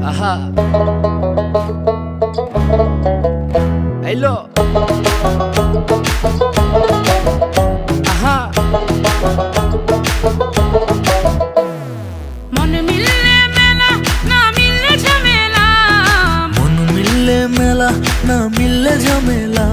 আহা আইলো আহা মন মিললে মেলা না মিললে ঝামেলা, মন মিললে মেলা না মিললে ঝামেলা।